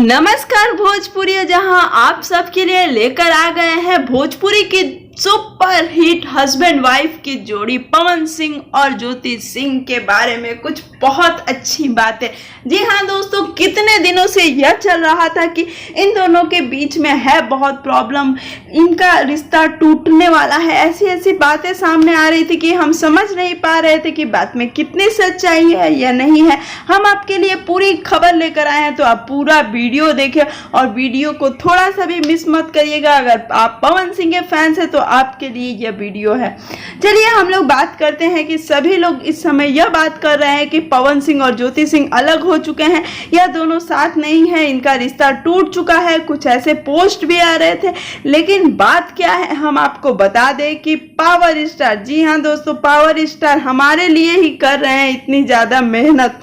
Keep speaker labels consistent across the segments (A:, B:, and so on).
A: नमस्कार भोजपुरी, जहां आप सबके लिए लेकर आ गए हैं भोजपुरी की सुपर हिट हस्बैंड वाइफ की जोड़ी पवन सिंह और ज्योति सिंह के बारे में कुछ बहुत अच्छी बातें। जी हाँ दोस्तों, कितने दिनों से यह चल रहा था कि इन दोनों के बीच में है बहुत प्रॉब्लम, इनका रिश्ता टूटने वाला है। ऐसी ऐसी बातें सामने आ रही थी कि हम समझ नहीं पा रहे थे कि बात में कितनी सच्चाई है या नहीं है। हम आपके लिए पूरी खबर लेकर आए हैं, तो आप पूरा वीडियो देखें और वीडियो को थोड़ा सा भी मिस मत करिएगा। अगर आप पवन सिंह के फैंस हैं तो आपके लिए यह वीडियो है। चलिए हम लोग बात करते हैं कि सभी लोग इस समय यह बात कर रहे हैं कि पवन सिंह और ज्योति सिंह अलग हो चुके हैं, यह दोनों साथ नहीं है, इनका रिश्ता टूट चुका है। कुछ ऐसे पोस्ट भी आ रहे थे, लेकिन बात क्या है हम आपको बता दें कि पावर स्टार, जी हाँ दोस्तों, पावर स्टार हमारे लिए ही कर रहे हैं इतनी ज़्यादा मेहनत।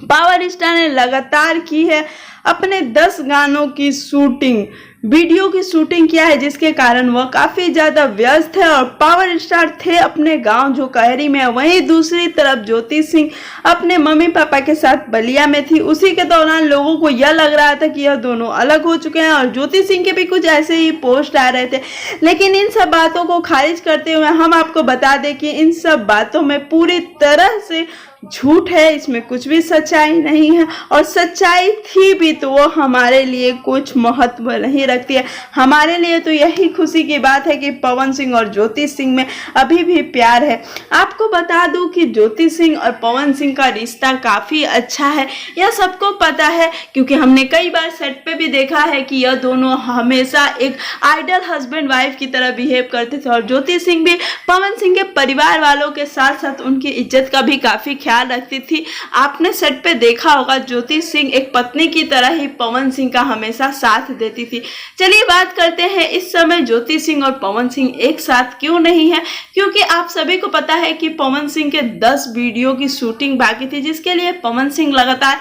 A: पावर स्टार ने लगातार की है अपने 10 गानों की शूटिंग, वीडियो की शूटिंग किया है, जिसके कारण वह काफ़ी ज़्यादा व्यस्त है। और पावर स्टार थे अपने गांव जो कहरी में है, वहीं दूसरी तरफ ज्योति सिंह अपने मम्मी पापा के साथ बलिया में थी। उसी के दौरान लोगों को यह लग रहा था कि यह दोनों अलग हो चुके हैं और ज्योति सिंह के भी कुछ ऐसे ही पोस्ट आ रहे थे। लेकिन इन सब बातों को खारिज करते हुए हम आपको बता दें कि इन सब बातों में पूरी तरह से झूठ है, इसमें कुछ भी सच्चाई नहीं है। और सच्चाई थी भी तो वो हमारे लिए कुछ महत्व नहीं रखती है। हमारे लिए तो यही खुशी की बात है कि पवन सिंह और ज्योति सिंह में अभी भी प्यार है। आपको बता दूं कि ज्योति सिंह और पवन सिंह का रिश्ता काफ़ी अच्छा है, यह सबको पता है, क्योंकि हमने कई बार सेट पे भी देखा है कि यह दोनों हमेशा एक आइडल हस्बैंड वाइफ की तरह बिहेव करते थे। और ज्योति सिंह भी पवन सिंह के परिवार वालों के साथ साथ उनकी इज्जत का भी काफ़ी रखती थी। आपने सेट पे देखा होगा, ज्योति सिंह एक पत्नी की तरह ही पवन सिंह का हमेशा साथ देती थी। चलिए बात करते हैं इस समय ज्योति सिंह और पवन सिंह एक साथ क्यों नहीं है। क्योंकि आप सभी को पता है कि पवन सिंह के 10 वीडियो की शूटिंग बाकी थी, जिसके लिए पवन सिंह लगातार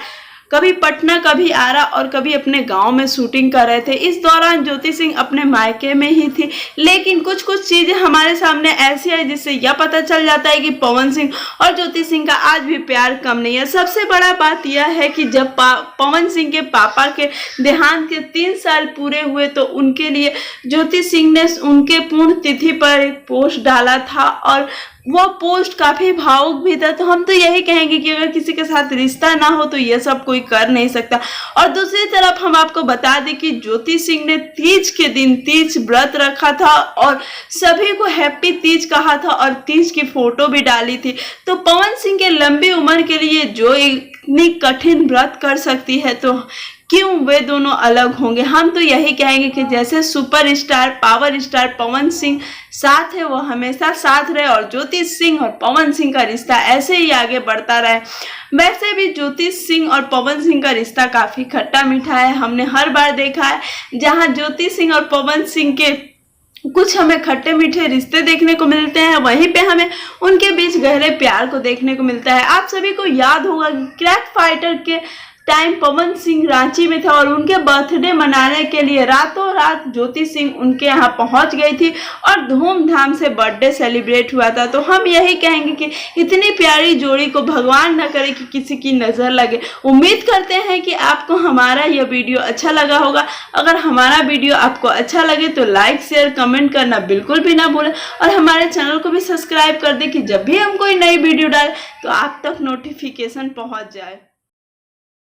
A: कभी पटना, कभी आरा और कभी अपने गांव में शूटिंग कर रहे थे। इस दौरान ज्योति सिंह अपने मायके में ही थी। लेकिन कुछ कुछ चीज़ें हमारे सामने ऐसी है जिससे यह पता चल जाता है कि पवन सिंह और ज्योति सिंह का आज भी प्यार कम नहीं है। सबसे बड़ा बात यह है कि जब पवन सिंह के पापा के देहांत के 3 साल पूरे हुए तो उनके लिए ज्योति सिंह ने उनके पूर्ण तिथि पर एक पोस्ट डाला था और वह पोस्ट काफ़ी भावुक भी था। तो हम तो यही कहेंगे कि अगर किसी के साथ रिश्ता ना हो तो यह सब कोई कर नहीं सकता। और दूसरी तरफ हम आपको बता दें कि ज्योति सिंह ने तीज के दिन तीज व्रत रखा था और सभी को हैप्पी तीज कहा था और तीज की फोटो भी डाली थी। तो पवन सिंह के लंबी उम्र के लिए जो इतनी कठिन व्रत कर सकती है, तो क्यों वे दोनों अलग होंगे। हम तो यही कहेंगे कि जैसे superstar power star Pawan Singh साथ है, वो हमेशा साथ रहे और ज्योति सिंह और पवन सिंह का रिश्ता ऐसे ही आगे बढ़ता रहे। वैसे भी ज्योति सिंह और पवन सिंह का रिश्ता काफ़ी खट्टा मीठा है। हमने हर बार देखा है जहां ज्योति सिंह और पवन सिंह के कुछ हमें खट्टे मीठे रिश्ते देखने को मिलते हैं, वहीं पे हमें उनके बीच गहरे प्यार को देखने को मिलता है। आप सभी को याद होगा कि क्रैक फाइटर के टाइम पवन सिंह रांची में था और उनके बर्थडे मनाने के लिए रातों रात ज्योति सिंह उनके यहाँ पहुँच गई थी और धूमधाम से बर्थडे सेलिब्रेट हुआ था। तो हम यही कहेंगे कि इतनी प्यारी जोड़ी को भगवान न करे कि किसी की नज़र लगे। उम्मीद करते हैं कि आपको हमारा यह वीडियो अच्छा लगा होगा। अगर हमारा वीडियो आपको अच्छा लगे तो लाइक शेयर कमेंट करना बिल्कुल भी ना भूलें और हमारे चैनल को भी सब्सक्राइब कर दें कि जब भी हम कोई नई वीडियो डालें तो आप तक नोटिफिकेशन पहुँच जाए।